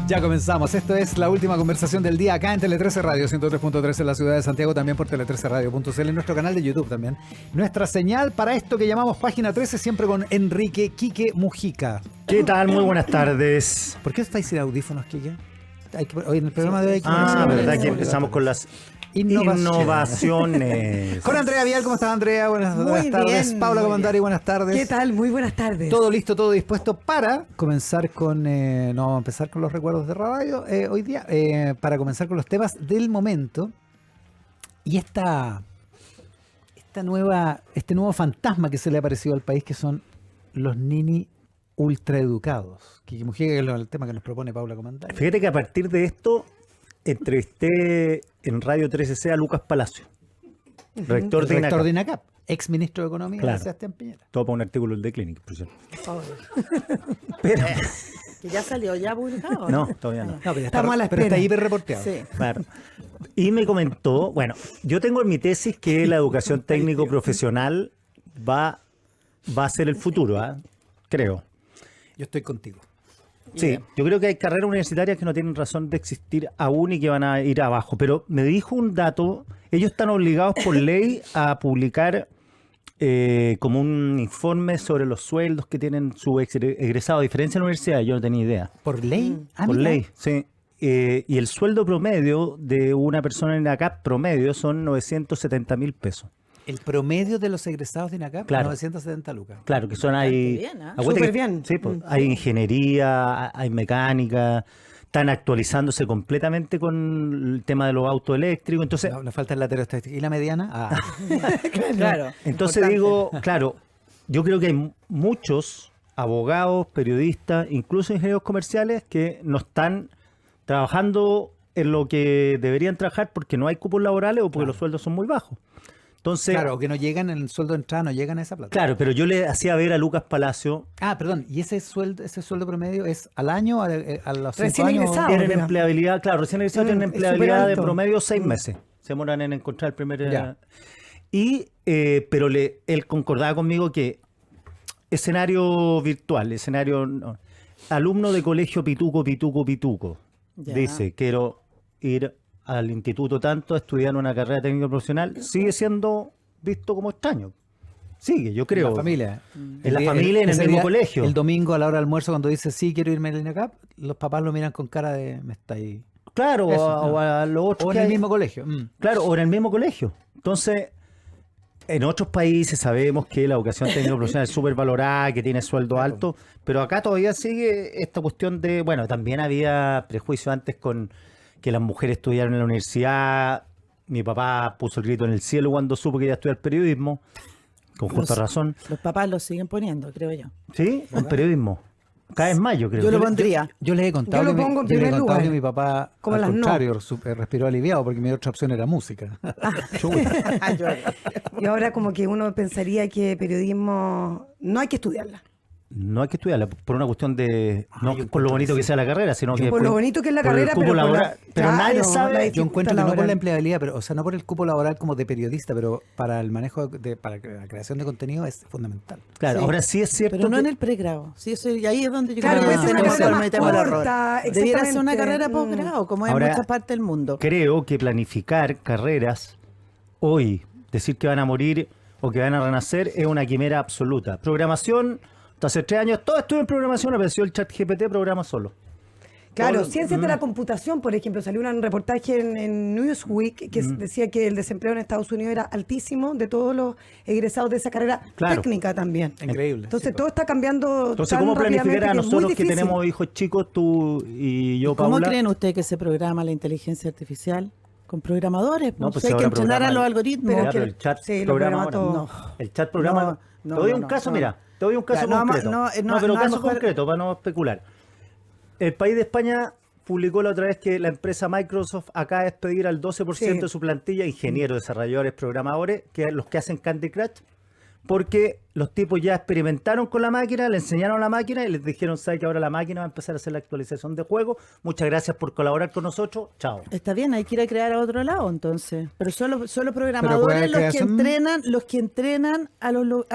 Ya comenzamos. Esto es la última conversación del día acá en Tele 13 Radio, 103.3 en la ciudad de Santiago, también por tele13radio.cl, en nuestro canal de YouTube también. Nuestra señal para esto que llamamos Página 13, siempre con Enrique Quique Mujica. ¿Qué tal? Muy buenas tardes. ¿Por qué estáis sin audífonos, Quique? Hoy en el programa de hoy hay que verdad que empezamos con las innovaciones. Con Andrea Vial, ¿cómo estás, Andrea? Buenas tardes. Bien, Paula Comandari, buenas tardes. ¿Qué tal? Muy buenas tardes. Todo listo, todo dispuesto para comenzar con... no vamos a empezar con los recuerdos de radio hoy día, para comenzar con los temas del momento. Y este nuevo fantasma que se le ha aparecido al país, que son los nini ultraeducados. Que Mujica, que es el tema que nos propone Paula Comandari. Fíjate que a partir de esto entrevisté en Radio 13C a Lucas Palacio, rector de INACAP, ex ministro de Economía, claro, de Sebastián Piñera. Todo para un artículo de Clinic, por cierto. Pero que ya salió, ya publicado. No, todavía no. Pero está hiper reporteado. Sí. Claro. Y me comentó, bueno, yo tengo en mi tesis que la educación técnico profesional va a ser el futuro, creo. Yo estoy contigo. Sí, yo creo que hay carreras universitarias que no tienen razón de existir aún y que van a ir abajo. Pero me dijo un dato, ellos están obligados por ley a publicar como un informe sobre los sueldos que tienen su egresado. A diferencia de la universidad, yo no tenía idea. ¿Por ley? Por ley, sí. Y el sueldo promedio de una persona en ACAP promedio son 970.000 pesos. El promedio de los egresados de INACAP, claro, 970 lucas. Claro, que son ahí... Bien, Súper bien. Sí, pues, hay ingeniería, hay mecánica, están actualizándose completamente con el tema de los autos eléctricos. Entonces, nos falta el lateral estadístico. ¿Y la mediana? Claro. Entonces importante. digo, claro, yo creo que hay muchos abogados, periodistas, incluso ingenieros comerciales que no están trabajando en lo que deberían trabajar porque no hay cupos laborales o porque los sueldos son muy bajos. Entonces, claro, que no llegan en el sueldo de entrada, no llegan a esa plata. Claro, pero yo le hacía ver a Lucas Palacio. Perdón, ¿y ese sueldo promedio es al año, a los 5 Recién años? ingresado. Tienen empleabilidad, claro, recién egresados tienen empleabilidad de promedio 6 meses. Se demoran en encontrar el primer... pero él concordaba conmigo que escenario virtual, alumno de colegio pituco, Ya. dice, quiero ir al instituto tanto a estudiar una carrera técnica profesional, sigue siendo visto como extraño. Sigue, yo creo. En la familia. En la familia, en el mismo colegio. El domingo a la hora del almuerzo, cuando dice, sí, quiero irme al INACAP, los papás lo miran con cara de, me está ahí. Claro, o a los otros. O en el mismo colegio. Claro, o en el mismo colegio. Entonces, en otros países sabemos que la educación técnica profesional es súper valorada, que tiene sueldo alto, pero acá todavía sigue esta cuestión de, bueno, también había prejuicio antes con que las mujeres estudiaron en la universidad. Mi papá puso el grito en el cielo cuando supo que iba a estudiar periodismo, con justa razón. Los papás lo siguen poniendo, creo yo. ¿Sí? En periodismo. Cada vez más, yo creo. Yo lo pondría. Yo les he contado, Yo lo pongo en yo les he primer contado lugar. que mi papá, Como al las contrario, respiró aliviado porque mi otra opción era música. Y ahora como que uno pensaría que periodismo no hay que estudiarla. No hay que estudiarla por una cuestión de... No yo por lo bonito que sea la carrera, sino que... Por lo bonito que es la por el carrera, cupo pero, laboral. Pero nadie claro, sabe... la Yo encuentro que no por laboral. la empleabilidad, pero, o sea, no por el cupo laboral como de periodista, pero para el manejo, para la creación de contenido es fundamental. Claro, Sí. ahí es cierto Pero no que- en el pregrado. Sí, eso, y ahí es donde yo Claro, creo que puede ser una tenemos carrera el más metemos el corta, error. Debiera ser una exactamente. carrera posgrado, como hay en Ahora, muchas partes del mundo. Creo que planificar carreras hoy, decir que van a morir o que van a renacer, es una quimera absoluta. Programación, hace 3 años, todo estuvo en programación, apareció el ChatGPT, programa solo. Claro, Todo- ciencias de la computación, por ejemplo, salió un reportaje en Newsweek que decía que el desempleo en Estados Unidos era altísimo de todos los egresados de esa carrera Claro. técnica también. Increíble. Entonces Sí, todo está cambiando. Entonces, tan ¿cómo planificar rápidamente a que es muy nosotros que difícil. tenemos hijos chicos, tú y yo, ¿Cómo Paula? creen ustedes que se programa la inteligencia artificial? Con programadores. No, Pues, pues hay que ahora entrenar a programa- los algoritmos. Pero Ya, que- pero el chat sí, lo programa programa ahora. todo. El chat programa... No, te doy no, un no, caso, no. mira, te doy un caso Ya, concreto. no, Pero a lo caso mejor- concreto, para no especular. El País de España publicó la otra vez que la empresa Microsoft acaba de despedir al 12% Sí. de su plantilla, ingenieros, desarrolladores, programadores, que los que hacen Candy Crush, porque los tipos ya experimentaron con la máquina, le enseñaron la máquina y les dijeron, ¿sabes que ahora la máquina va a empezar a hacer la actualización de juego? Muchas gracias por colaborar con nosotros. Chao. Está bien, hay que ir a crear a otro lado entonces. Pero solo Pero programadores puede los que entrenan a los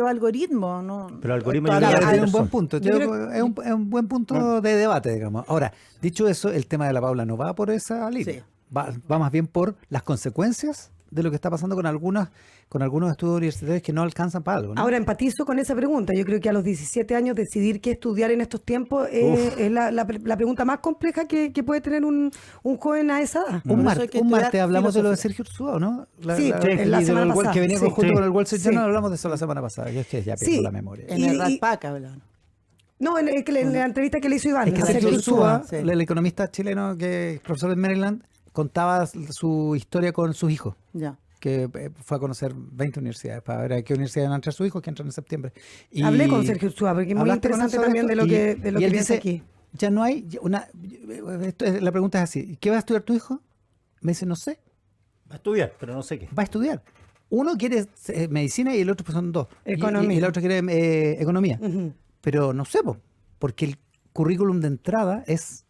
algoritmos, ¿no? Pero el algoritmo Claro, ya tiene no un buen son. punto. Yo creo- Es un buen punto de debate, digamos. Ahora, dicho eso, el tema de la Paula no va por esa línea. Sí. Va más bien por las consecuencias de lo que está pasando con algunos estudios universitarios que no alcanzan para algo, ¿no? Ahora empatizo con esa pregunta. Yo creo que a los 17 años decidir qué estudiar en estos tiempos es la pregunta más compleja que puede tener un joven a esa edad. Un Por eso hay que martes estudiar hablamos de lo de filosofía. Sergio Ursúa, ¿no? Sí, en la y de semana lo del pasada, que venía sí. junto Sí. con el Wall Street Sí. Journal, hablamos de eso la semana pasada. Yo es que ya pierdo Sí. la memoria. En Y- el y- Rat Pack hablan. No, en la entrevista que le hizo Iván. Es que a Sergio Sergio Ursúa, sí. el economista chileno que es profesor en Maryland, contaba su historia con sus hijos, Ya. que fue a conocer 20 universidades para ver a qué universidad van a entrar sus hijos, que entran en septiembre. Y Hablé con Sergio Ursúa, porque es muy ¿hablaste con él interesante sobre también esto? de lo Y- que, de lo y que él piensa dice, aquí. ya no hay la pregunta es así, ¿qué va a estudiar tu hijo? Me dice, no sé, Va a estudiar, pero no sé qué. va a estudiar. Uno quiere medicina y el otro pues son dos. Economía. Y el otro quiere economía. Ujú. Pero no sé, po, porque el currículum de entrada es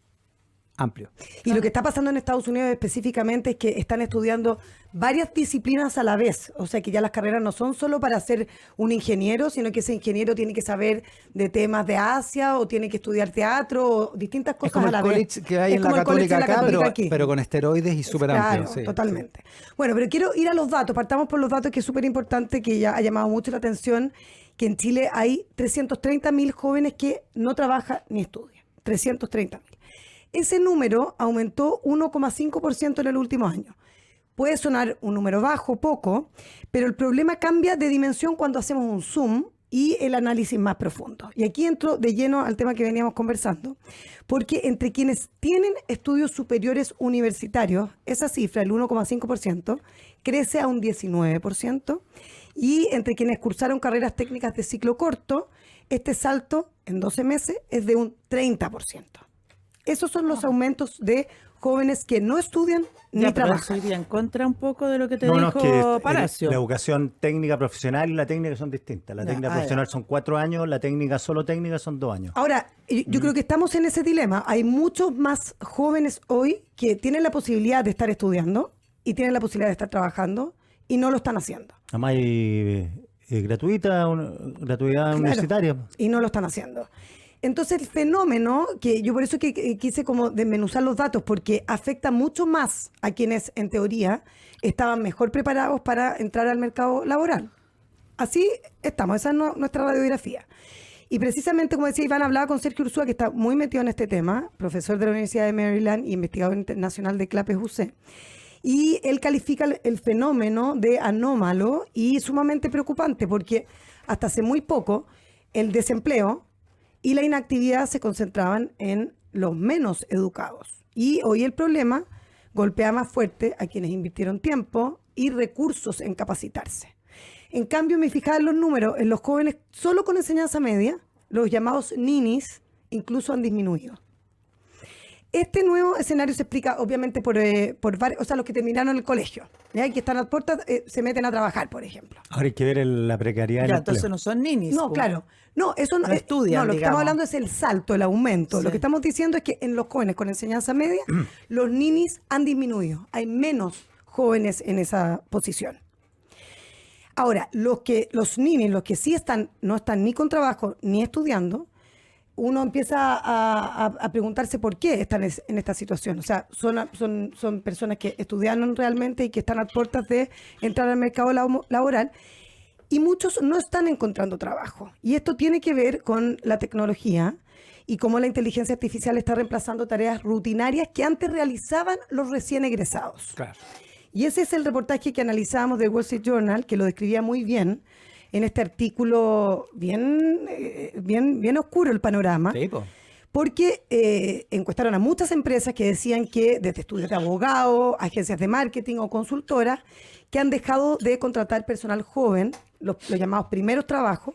amplio. Y lo que está pasando en Estados Unidos específicamente es que están estudiando varias disciplinas a la vez. O sea que ya las carreras no son solo para ser un ingeniero, sino que ese ingeniero tiene que saber de temas de Asia o tiene que estudiar teatro o distintas Es cosas como a el la college vez. que hay Es en la como el college Católica en la acá, Católica aquí. pero con esteroides y súper Claro, amplio. Sí, totalmente. Bueno, pero quiero ir a los datos. Partamos por los datos, que es súper importante, que ya ha llamado mucho la atención, que en Chile hay 330.000 jóvenes que no trabajan ni estudian. 330.000. Ese número aumentó 1,5% en el último año. Puede sonar un número bajo, poco, pero el problema cambia de dimensión cuando hacemos un zoom y el análisis más profundo. Y aquí entro de lleno al tema que veníamos conversando, porque entre quienes tienen estudios superiores universitarios, esa cifra, el 1,5%, crece a un 19%, y entre quienes cursaron carreras técnicas de ciclo corto, este salto en 12 meses es de un 30%. Esos son los aumentos de jóvenes que no estudian ni Ya, pero eso trabajan. iría en contra un poco de lo que te No, no, dijo es que Palacio. la educación técnica profesional y la técnica son distintas. La Ya, técnica profesional son 4 años, la técnica solo técnica son 2 años. Ahora, yo creo que estamos en ese dilema. Hay muchos más jóvenes hoy que tienen la posibilidad de estar estudiando y tienen la posibilidad de estar trabajando y no lo están haciendo. Además hay gratuidad Claro, universitaria. y no lo están haciendo. Entonces el fenómeno, que yo por eso que quise como desmenuzar los datos, porque afecta mucho más a quienes en teoría estaban mejor preparados para entrar al mercado laboral. Así estamos, esa es nuestra radiografía. Y precisamente, como decía Iván, hablaba con Sergio Ursúa, que está muy metido en este tema, profesor de la Universidad de Maryland y investigador internacional de CLAPES UC. Y él califica el fenómeno de anómalo y sumamente preocupante, porque hasta hace muy poco el desempleo y la inactividad se concentraban en los menos educados. Y hoy el problema golpea más fuerte a quienes invirtieron tiempo y recursos en capacitarse. En cambio, me fijaba en los números, en los jóvenes solo con enseñanza media, los llamados ninis incluso han disminuido. Este nuevo escenario se explica obviamente por varios, o sea, los que terminaron el colegio, ¿ya? Y que están a las puertas, se meten a trabajar, por ejemplo. Ahora hay que ver la precariedad del Ya, empleo. entonces no son ninis. No, po. claro. No, eso no, No estudian, no, lo que digamos. estamos hablando es el salto, el aumento. Sí. Lo que estamos diciendo es que en los jóvenes con enseñanza media, los ninis han disminuido. Hay menos jóvenes en esa posición. Ahora, los ninis, los que sí están, no están ni con trabajo ni estudiando, uno empieza a preguntarse por qué están en esta situación. O sea, son personas que estudiaron realmente y que están a puertas de entrar al mercado laboral, y muchos no están encontrando trabajo. Y esto tiene que ver con la tecnología y cómo la inteligencia artificial está reemplazando tareas rutinarias que antes realizaban los recién egresados. Claro. Y ese es el reportaje que analizábamos del Wall Street Journal, que lo describía muy bien en este artículo bien oscuro el panorama. Sí, po. Porque encuestaron a muchas empresas que decían que desde estudios de abogado, agencias de marketing o consultoras, que han dejado de contratar personal joven, los llamados primeros trabajos,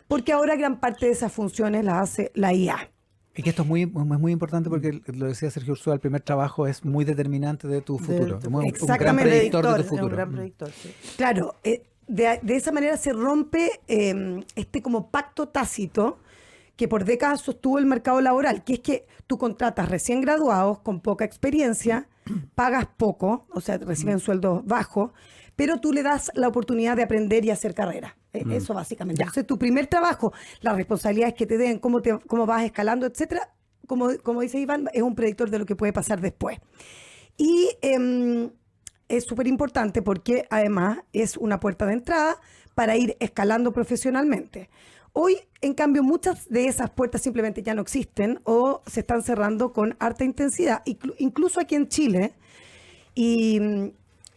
porque ahora gran parte de esas funciones las hace la IA. Y que esto es muy importante porque lo decía Sergio Ursúa, el primer trabajo es muy determinante de tu futuro. Un gran Exactamente. predictor de tu Es un futuro. gran predictor, sí. Claro, de esa manera se rompe este como pacto tácito que por décadas sostuvo el mercado laboral, que es que tú contratas recién graduados con poca experiencia, pagas poco, o sea, reciben sueldos bajos, pero tú le das la oportunidad de aprender y hacer carrera. Eso básicamente. Entonces, tu primer trabajo, las responsabilidades que te den, cómo vas escalando, etcétera, como dice Iván, es un predictor de lo que puede pasar después. Y es súper importante porque además es una puerta de entrada para ir escalando profesionalmente. Hoy, en cambio, muchas de esas puertas simplemente ya no existen o se están cerrando con harta intensidad, incluso aquí en Chile, y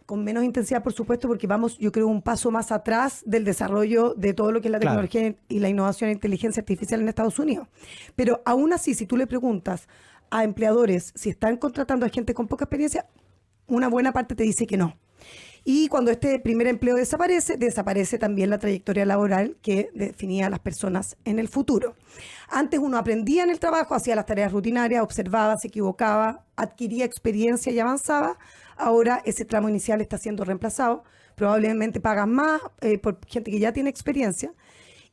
con menos intensidad, por supuesto, porque vamos, yo creo, un paso más atrás del desarrollo de todo lo que es la tecnología y la innovación e inteligencia artificial en Estados Unidos. Pero aún así, si tú le preguntas a empleadores si están contratando a gente con poca experiencia, una buena parte te dice que no. Y cuando este primer empleo desaparece también la trayectoria laboral que definía a las personas en el futuro. Antes uno aprendía en el trabajo, hacía las tareas rutinarias, observaba, se equivocaba, adquiría experiencia y avanzaba. Ahora ese tramo inicial está siendo reemplazado. Probablemente pagan más por gente que ya tiene experiencia.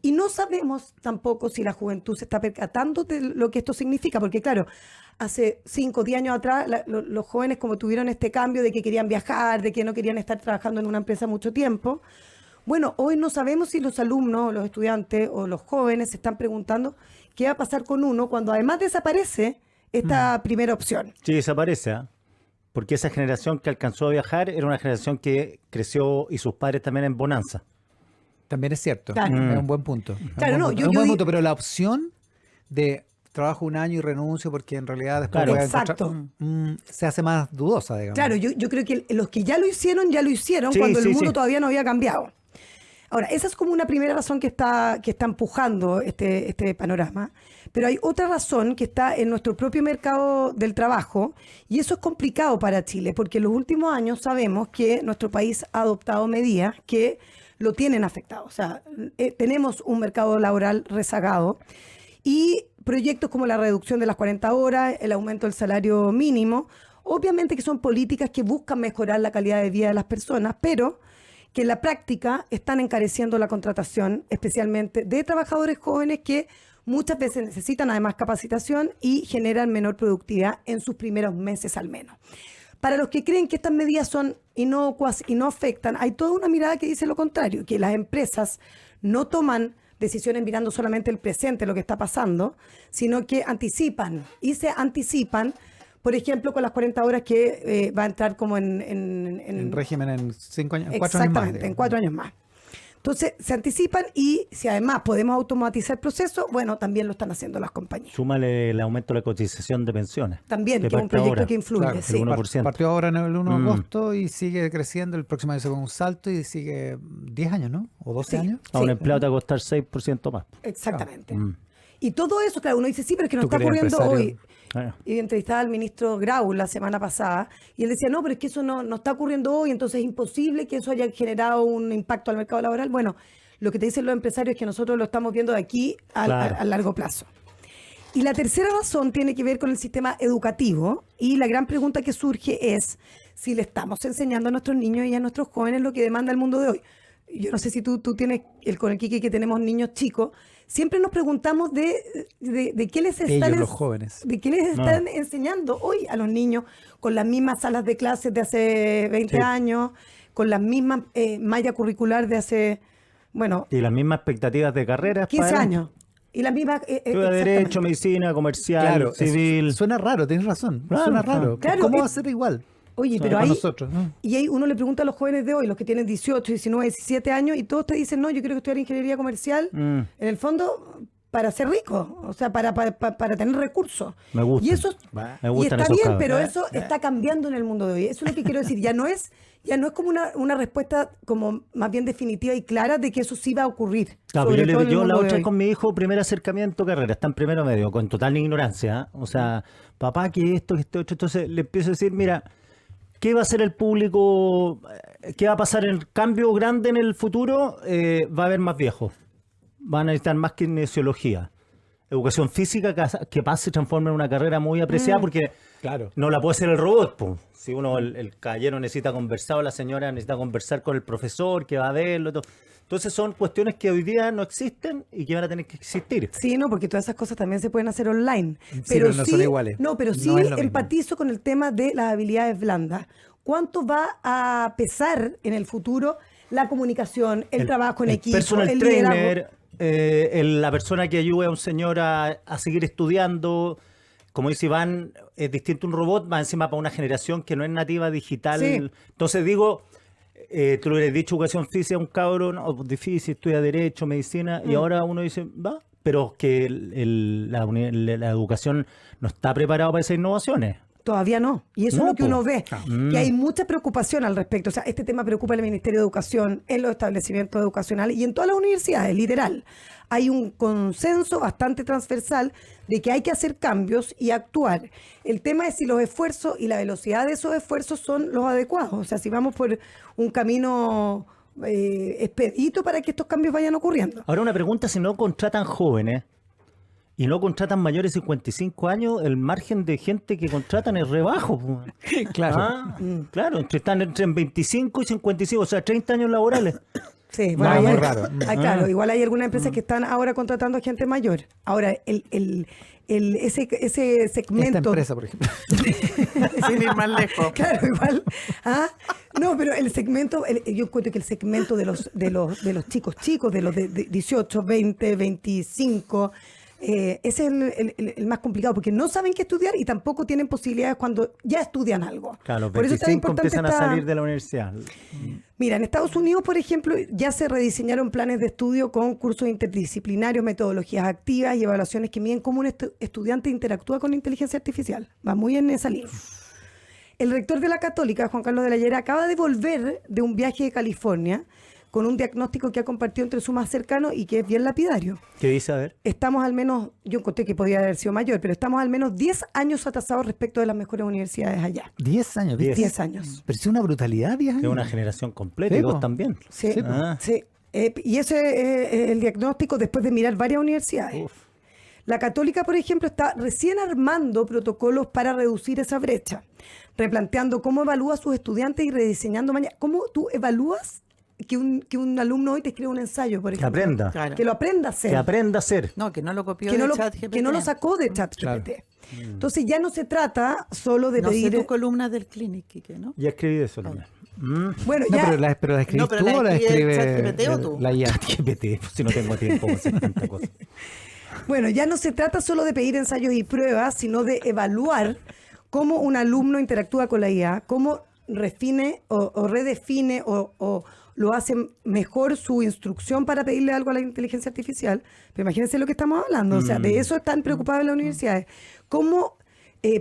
Y no sabemos tampoco si la juventud se está percatando de lo que esto significa, porque claro, hace 5 o 10 años atrás los jóvenes como tuvieron este cambio de que querían viajar, de que no querían estar trabajando en una empresa mucho tiempo. Bueno, hoy no sabemos si los alumnos, los estudiantes o los jóvenes se están preguntando qué va a pasar con uno cuando además desaparece esta primera opción. Sí, desaparece, ¿eh? Porque esa generación que alcanzó a viajar era una generación que creció y sus padres también en bonanza. También es cierto, Claro. es un buen punto. Claro, no, Es un buen punto, pero la opción de trabajo un año y renuncio porque en realidad después Claro. voy a Exacto. encontrar, se hace más dudosa, digamos. Claro, yo creo que los que ya lo hicieron Sí, cuando el sí, mundo sí. todavía no había cambiado. Ahora, esa es como una primera razón que está empujando este panorama, pero hay otra razón que está en nuestro propio mercado del trabajo, y eso es complicado para Chile, porque en los últimos años sabemos que nuestro país ha adoptado medidas que lo tienen afectado. O sea, tenemos un mercado laboral rezagado y proyectos como la reducción de las 40 horas, el aumento del salario mínimo, obviamente que son políticas que buscan mejorar la calidad de vida de las personas, pero que en la práctica están encareciendo la contratación, especialmente de trabajadores jóvenes que muchas veces necesitan además capacitación y generan menor productividad en sus primeros meses al menos. Para los que creen que estas medidas son inocuas y no afectan, hay toda una mirada que dice lo contrario, que las empresas no toman decisiones mirando solamente el presente, lo que está pasando, sino que anticipan y se anticipan, por ejemplo, con las 40 horas que va a entrar como En régimen en 5 años, 4 años más. exactamente, en digamos. 4 años más. Entonces, se anticipan y si además podemos automatizar el proceso, bueno, también lo están haciendo las compañías. Súmale el aumento de la cotización de pensiones. También, que que es un parte proyecto ahora. que influye. Claro, sí. el 1%. Partió ahora en el 1 de agosto y sigue creciendo. El próximo año se pone un salto y sigue 10 años, ¿no? ¿O 12 Sí. años? A un Sí. empleado te va a costar 6% más. Exactamente. Mm. Y todo eso, claro, uno dice, sí, pero es que no Tú está que eres ocurriendo empresario. hoy. Bueno, Y entrevistaba al ministro Grau la semana pasada y él decía, no, pero es que eso no está ocurriendo hoy, entonces es imposible que eso haya generado un impacto al mercado laboral. Bueno, lo que te dicen los empresarios es que nosotros lo estamos viendo de aquí Claro. a largo plazo. Y la tercera razón tiene que ver con el sistema educativo y la gran pregunta que surge es si le estamos enseñando a nuestros niños y a nuestros jóvenes lo que demanda el mundo de hoy. Yo no sé si tú tienes, con el Kiki que tenemos niños chicos, siempre nos preguntamos de qué les están, Ellos, los jóvenes. de qué les están enseñando hoy a los niños con las mismas salas de clases de hace 20 Sí. años, con las mismas malla curricular de hace, bueno, y las mismas expectativas de carrera. 15 años. Y las mismas... Derecho, medicina, comercial, Claro, civil. suena raro, tienes razón. Claro, suena raro. claro, ¿Cómo es- va a ser igual? Oye, pero Para ahí... nosotros, ¿no? Y ahí uno le pregunta a los jóvenes de hoy, los que tienen 18, 19, 17 años, y todos te dicen, no, yo quiero estudiar ingeniería comercial, en el fondo, para ser rico, o sea, para tener recursos. Me gusta. Y eso Me y gustan está esos bien, cabros. pero eso está cambiando en el mundo de hoy. Eso es lo que quiero decir. Ya no es como una respuesta como más bien definitiva y clara de que eso sí va a ocurrir. Claro, sobre yo todo en el la mundo de otra hoy. vez con mi hijo, primer acercamiento carrera, está en primero medio, con total ignorancia. ¿Eh? O sea, papá, que esto, que este otro. Entonces le empiezo a decir, mira, ¿qué va a hacer el público? ¿Qué va a pasar en el cambio grande en el futuro? Va a haber más viejos. Van a necesitar más kinesiología. educación física que pasa y se transforma en una carrera muy apreciada porque Claro. no la puede hacer el robot. Po. Si uno, el caballero necesita conversar o la señora necesita conversar con el profesor que va a verlo. Todo. Entonces son cuestiones que hoy día no existen y que van a tener que existir. Sí, no, porque todas esas cosas también se pueden hacer online. pero no son iguales. No, pero No sí es lo mismo. empatizo con el tema de las habilidades blandas. ¿Cuánto va a pesar en el futuro la comunicación, el trabajo en equipo, personal el liderazgo? trainer, la persona que ayude a un señor a seguir estudiando? Como dice Iván, es distinto un robot, más encima para una generación que no es nativa digital. Sí. Entonces digo, tú le hubieras dicho educación física a un cabrón, no, pues difícil, estudia derecho, medicina, y ahora uno dice, va, pero que la educación no está preparada para esas innovaciones. Todavía no. Y eso No, es lo que po. uno ve. Que hay mucha preocupación al respecto. O sea, este tema preocupa al Ministerio de Educación, en los establecimientos educacionales y en todas las universidades, literal. Hay un consenso bastante transversal de que hay que hacer cambios y actuar. El tema es si los esfuerzos y la velocidad de esos esfuerzos son los adecuados. O sea, si vamos por un camino expedito para que estos cambios vayan ocurriendo. Ahora una pregunta, si no contratan jóvenes y no contratan mayores de 55 años, el margen de gente que contratan es re bajo. Po. Claro. Claro, están entre 25 y 55, o sea, 30 años laborales. Sí, No, ahí muy hay- raro. claro, igual hay algunas empresas que están ahora contratando gente mayor. Ahora, ese segmento... Esta empresa, por ejemplo. Sin ir más lejos. Claro, igual. ¿Ah? No, pero el segmento, yo encuentro que el segmento de los chicos, de los de 18, 20, 25, ese es el más complicado, porque no saben qué estudiar y tampoco tienen posibilidades cuando ya estudian algo. Claro, los Por eso es tan 25 importante empiezan a salir de la universidad. Mira, en Estados Unidos, por ejemplo, ya se rediseñaron planes de estudio con cursos interdisciplinarios, metodologías activas y evaluaciones que miden cómo un estudiante interactúa con inteligencia artificial. Va muy en esa línea. El rector de la Católica, Juan Carlos de la Llera, acaba de volver de un viaje de California con un diagnóstico que ha compartido entre sus más cercanos y que es bien lapidario. ¿Qué dice? A ver. Estamos al menos, yo encontré que podía haber sido mayor, pero estamos al menos 10 años atrasados respecto de las mejores universidades allá. 10 años, ¿viste? 10 años. Pero es una brutalidad, 10 años. Es una generación completa Sí, y dos po. también. Sí, Sí, ah. sí. Y ese es el diagnóstico después de mirar varias universidades. Uf. La Católica, por ejemplo, está recién armando protocolos para reducir esa brecha, replanteando cómo evalúa a sus estudiantes y rediseñando mañana. ¿Cómo tú evalúas que un alumno hoy te escribe un ensayo, por Que ejemplo? aprenda. Claro. Que lo aprenda a hacer. Que aprenda a ser. No, que no lo copió Que no de lo, ChatGPT. que no lo sacó de ChatGPT. Claro. Entonces ya no se trata solo de No sé pedir... tus columnas del Clinic, Quique, ¿no? Ya escribí de eso también. Bueno, No, ya... pero la escribís No, pero tú la o la escribe escribe ChatGPT o tú. la IA. GPT, si no tengo tiempo para hacer tanta cosa. Bueno, ya no se trata solo de pedir ensayos y pruebas, sino de evaluar cómo un alumno interactúa con la IA, cómo refine o redefine o lo hace mejor su instrucción para pedirle algo a la inteligencia artificial. Pero imagínense lo que estamos hablando, o sea, de eso están preocupadas las universidades. Cómo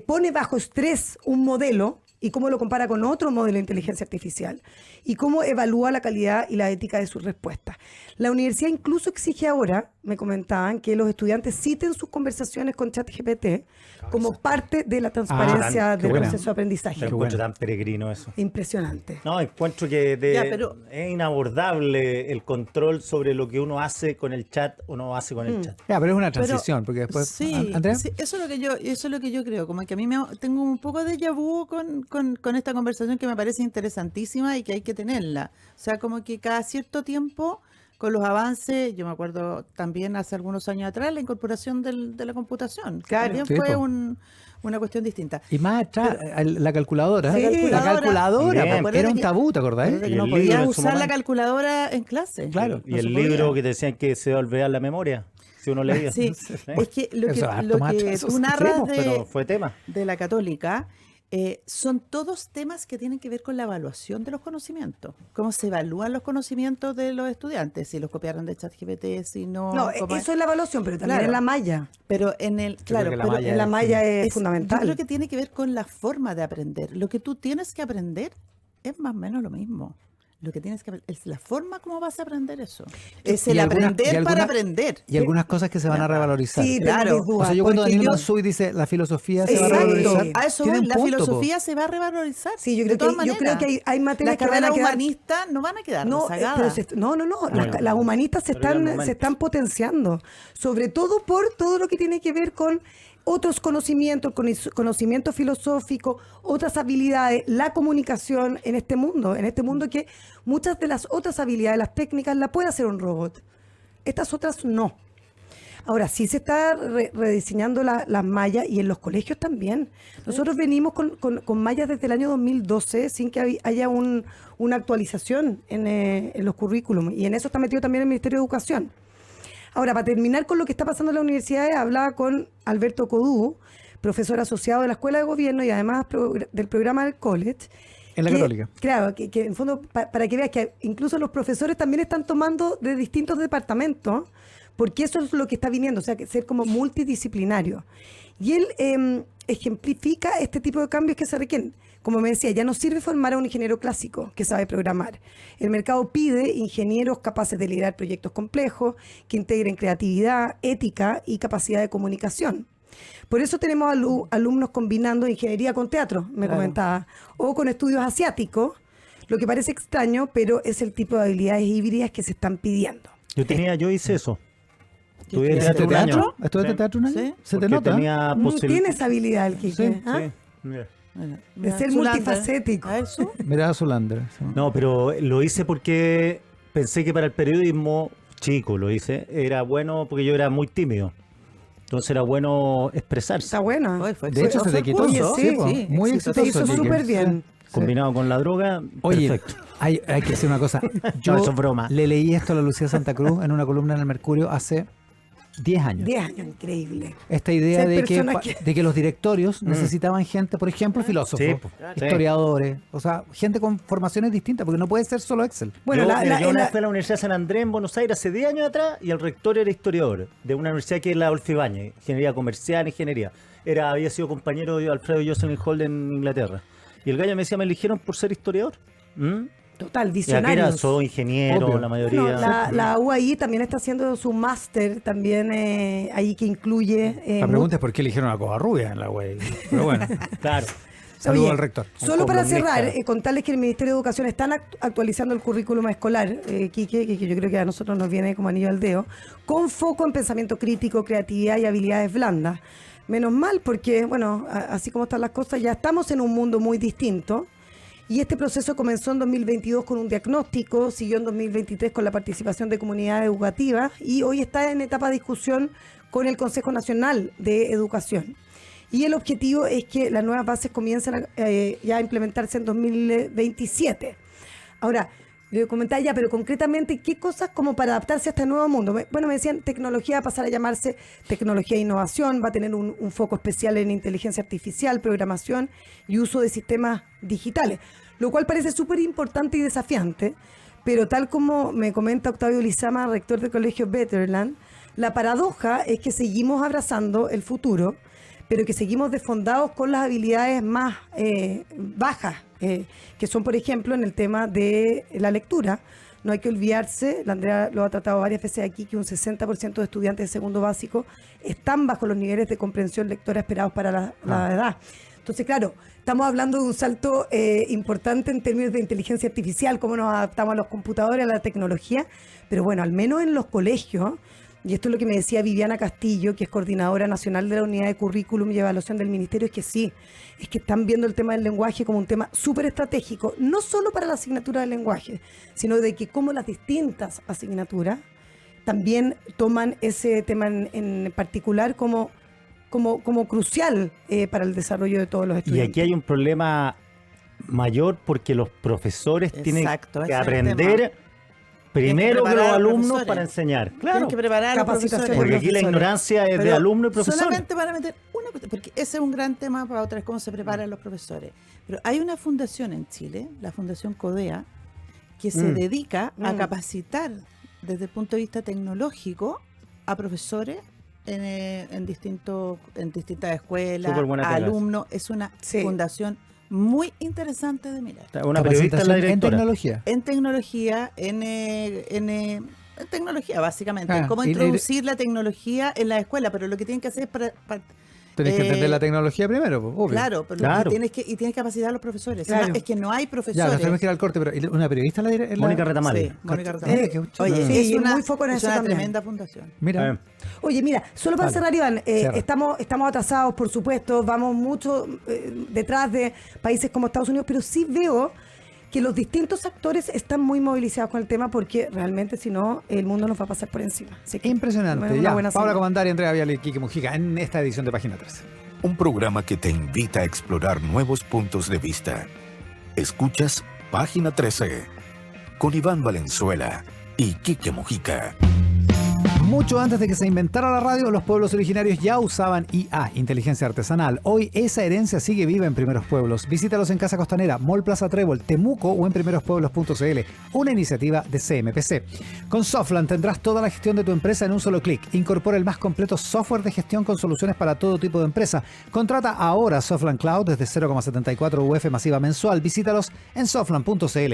pone bajo estrés un modelo y cómo lo compara con otro modelo de inteligencia artificial y cómo evalúa la calidad y la ética de sus respuestas. La universidad incluso exige ahora, me comentaban, que los estudiantes citen sus conversaciones con ChatGPT como parte de la transparencia qué del buena. proceso de aprendizaje. Lo encuentro tan peregrino eso. Impresionante. No, encuentro que Ya, pero- es inabordable el control sobre lo que uno hace con el chat o no hace con el chat. Ya, pero es una Pero- transición, porque después... Sí, ¿Andrea? sí, eso es lo que yo creo, como que a mí tengo un poco de déjà vu con esta conversación que me parece interesantísima y que hay que tenerla. O sea, como que cada cierto tiempo, con los avances, yo me acuerdo también hace algunos años atrás, la incorporación de la computación. Claro. También Sí, fue po. una cuestión distinta. Y más atrás, la calculadora. Sí, la calculadora, Bien. porque era un tabú, ¿te acordás? Acuérdate que Y no el libro podías en su usar la momento. calculadora en clase. Claro. Y No el se podía. libro que te decían que se va a olvidar la memoria, si uno leía. Sí, es que lo Eso, que, harto lo más que atrás, tú eso narras Sí, pero fue tema. de la Católica son todos temas que tienen que ver con la evaluación de los conocimientos. Cómo se evalúan los conocimientos de los estudiantes, si los copiaron de ChatGPT, si no. No, cómo eso es la evaluación, pero también Claro. en la malla. Pero en el. Claro, que la pero malla En la malla es yo fundamental. creo que tiene que ver con la forma de aprender. Lo que tú tienes que aprender es más o menos lo mismo. Lo que tienes que es la forma como vas a aprender eso. Es Y el alguna- aprender y alguna- para aprender. Y algunas cosas que se van a revalorizar. Sí, Claro. tengo mis O dudas, sea, yo cuando porque Daniel yo- Mansui dice la filosofía se va a Exacto. revalorizar. A eso tiene voy, un la punto, po. filosofía se va a revalorizar. Sí, yo de creo todas que maneras. hay materias Las que van a carreras quedar... humanistas no van a quedar No, rezagadas. no. Bueno, Las humanistas se pero ya un están, momento. se están potenciando, sobre todo por todo lo que tiene que ver con otros conocimientos, conocimiento filosófico, otras habilidades, la comunicación en este mundo que muchas de las otras habilidades, las técnicas, la puede hacer un robot. Estas otras no. Ahora, sí se está rediseñando las mallas y en los colegios también. Nosotros venimos con mallas desde el año 2012 sin que haya una actualización en los currículums. Y en eso está metido también el Ministerio de Educación. Ahora, para terminar con lo que está pasando en las universidades, hablaba con Alberto Codú, profesor asociado de la Escuela de Gobierno y además del programa del College. En la Católica. Claro, que en fondo, para que veas que incluso los profesores también están tomando de distintos departamentos, porque eso es lo que está viniendo, o sea, que ser como multidisciplinario. Y él ejemplifica este tipo de cambios que se requieren. Como me decía, ya no sirve formar a un ingeniero clásico que sabe programar. El mercado pide ingenieros capaces de liderar proyectos complejos, que integren creatividad, ética y capacidad de comunicación. Por eso tenemos alumnos combinando ingeniería con teatro, me comentaba, o con estudios asiáticos, lo que parece extraño, pero es el tipo de habilidades híbridas que se están pidiendo. Yo hice eso. Estudié ¿Estudiaste teatro un año. teatro? ¿Estudiaste Sí. teatro un año? Sí. ¿Se te Porque nota? tenía Tienes habilidad, el Quique. Sí, ¿ah? Sí, mira. Bueno, De mira, ser Zulander. multifacético. A eso. Mirá a Zulander. No, pero lo hice porque pensé que para el periodismo, chico lo hice, era bueno porque yo era muy tímido. Entonces era bueno expresarse. Está bueno. Oye, fue De hecho, se te quitó. Oye, sí, po. sí, Muy exitoso. exitoso. Te hizo Quique. súper bien. Combinado con la droga, Oye, perfecto. hay que decir una cosa. Yo eso es broma. le leí esto a la Lucía Santa Cruz en una columna en el Mercurio hace 10 años. 10 años, increíble. Esta idea Ser de que, personas de que los directorios necesitaban gente, por ejemplo, filósofos, Sí, po. historiadores, o sea, gente con formaciones distintas, porque no puede ser solo Excel. Bueno, yo una vez fui a la Universidad de San Andrés en Buenos Aires hace 10 años atrás y el rector era historiador de una universidad que es la Adolfo Ibáñez, ingeniería comercial, ingeniería. Había sido compañero de Alfredo Jocelyn Hall en Inglaterra. Y el gallo me decía, me eligieron por ser historiador. total, Y aquí visionario. era, soy ingeniero, Obvio. la mayoría. Bueno, la UAI también está haciendo su máster también ahí que incluye... La pregunta es por qué eligieron a Covarrubia en la web. Pero bueno, Claro. saludo Oye, al rector. Solo para columnista. cerrar, contarles que el Ministerio de Educación están actualizando el currículum escolar, Quique, que yo creo que a nosotros nos viene como anillo al dedo, con foco en pensamiento crítico, creatividad y habilidades blandas. Menos mal, porque, bueno, así como están las cosas, ya estamos en un mundo muy distinto. Y este proceso comenzó en 2022 con un diagnóstico, siguió en 2023 con la participación de comunidades educativas y hoy está en etapa de discusión con el Consejo Nacional de Educación. Y el objetivo es que las nuevas bases comiencen ya a implementarse en 2027. Ahora, le comentaba ya, pero concretamente, ¿qué cosas como para adaptarse a este nuevo mundo? Bueno, me decían, tecnología va a pasar a llamarse tecnología e innovación, va a tener un foco especial en inteligencia artificial, programación y uso de sistemas digitales, lo cual parece súper importante y desafiante, pero tal como me comenta Octavio Lizama, rector del colegio Betterland, la paradoja es que seguimos abrazando el futuro, pero que seguimos desfondados con las habilidades más bajas, que son, por ejemplo, en el tema de la lectura. No hay que olvidarse, la Andrea lo ha tratado varias veces aquí, que un 60% de estudiantes de segundo básico están bajo los niveles de comprensión lectora esperados para la edad. Entonces, claro, estamos hablando de un salto importante en términos de inteligencia artificial, cómo nos adaptamos a los computadores, a la tecnología, pero bueno, al menos en los colegios. Y esto es lo que me decía Viviana Castillo, que es coordinadora nacional de la unidad de currículum y evaluación del ministerio, es que sí, es que están viendo el tema del lenguaje como un tema súper estratégico, no solo para la asignatura del lenguaje, sino de que como las distintas asignaturas también toman ese tema en particular como crucial para el desarrollo de todos los Y estudiantes. aquí hay un problema mayor porque los profesores tienen Exacto, que ese es el aprender tema. primero que preparar los a los alumnos profesores. para enseñar. Tienen Claro, que preparar a los Capacitación. profesores. porque aquí la profesores. ignorancia es de Pero alumno y profesor. Solamente para meter una cuestión, porque ese es un gran tema para otras, cómo se preparan los profesores. Pero hay una fundación en Chile, la Fundación CODEA, que se dedica a capacitar desde el punto de vista tecnológico a profesores en distintas escuelas, Súper buena a pega. alumnos. Es una Sí. fundación muy interesante de mirar. Una periodista es la Capacitación en directora. tecnología. En tecnología, en tecnología, básicamente. Ah, Cómo y- introducir la tecnología en la escuela, pero lo que tienen que hacer es Tenés que entender la tecnología primero, pues, obvio. Claro, pero Claro. tienes que capacitar a los profesores. Claro. Si no, es que no hay Ya, profesores. nos tenemos que ir al corte, pero ¿y una periodista en la Mónica Retamale. Sí, Mónica Retamale. Qué chulo. Oye, Sí, es muy foco en es eso una también. tremenda fundación. Mira. Oye, mira, solo para Dale. cerrar, Iván, Cierra. estamos atrasados, por supuesto, vamos mucho detrás de países como Estados Unidos, pero sí veo que los distintos actores están muy movilizados con el tema porque realmente si no, el mundo nos va a pasar por encima. Así que, Impresionante. una Ya, buena Paula señal. Comandari, Andrea Vial y Quique Mujica en esta edición de Página 13. Un programa que te invita a explorar nuevos puntos de vista. Escuchas Página 13 con Iván Valenzuela y Quique Mujica. Mucho antes de que se inventara la radio, los pueblos originarios ya usaban IA, inteligencia artesanal. Hoy esa herencia sigue viva en Primeros Pueblos. Visítalos en Casa Costanera, Mall Plaza Trébol, Temuco o en primerospueblos.cl, una iniciativa de CMPC. Con Softland tendrás toda la gestión de tu empresa en un solo clic. Incorpora el más completo software de gestión con soluciones para todo tipo de empresa. Contrata ahora Softland Cloud desde 0,74 UF masiva mensual. Visítalos en softland.cl.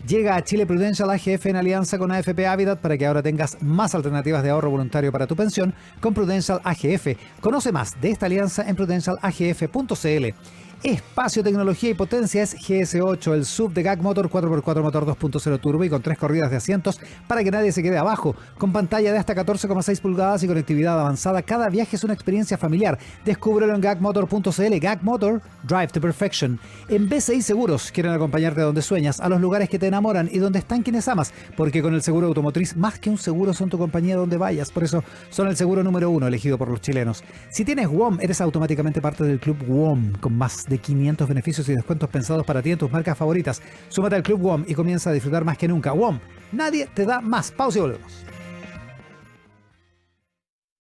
Llega a Chile Prudential AGF en alianza con AFP Habitat para que ahora tengas más alternativas de ahorro voluntario para tu pensión con Prudential AGF. Conoce más de esta alianza en prudentialagf.cl. Espacio, tecnología y potencia es GS8, el SUV de GAC Motor 4x4 motor 2.0 turbo y con 3 corridas de asientos para que nadie se quede abajo. Con pantalla de hasta 14,6 pulgadas y conectividad avanzada, cada viaje es una experiencia familiar. Descúbrelo en gacmotor.cl. GAC Motor, Drive to Perfection. En BCI Seguros quieren acompañarte a donde sueñas, a los lugares que te enamoran y donde están quienes amas, porque con el seguro automotriz, más que un seguro, son tu compañía donde vayas. Por eso son el seguro número 1 elegido por los chilenos. Si tienes WOM, eres automáticamente parte del Club WOM, con más de 500 beneficios y descuentos pensados para ti en tus marcas favoritas. Súmate al Club WOM y comienza a disfrutar más que nunca. WOM, nadie te da más. Pausa y volvemos.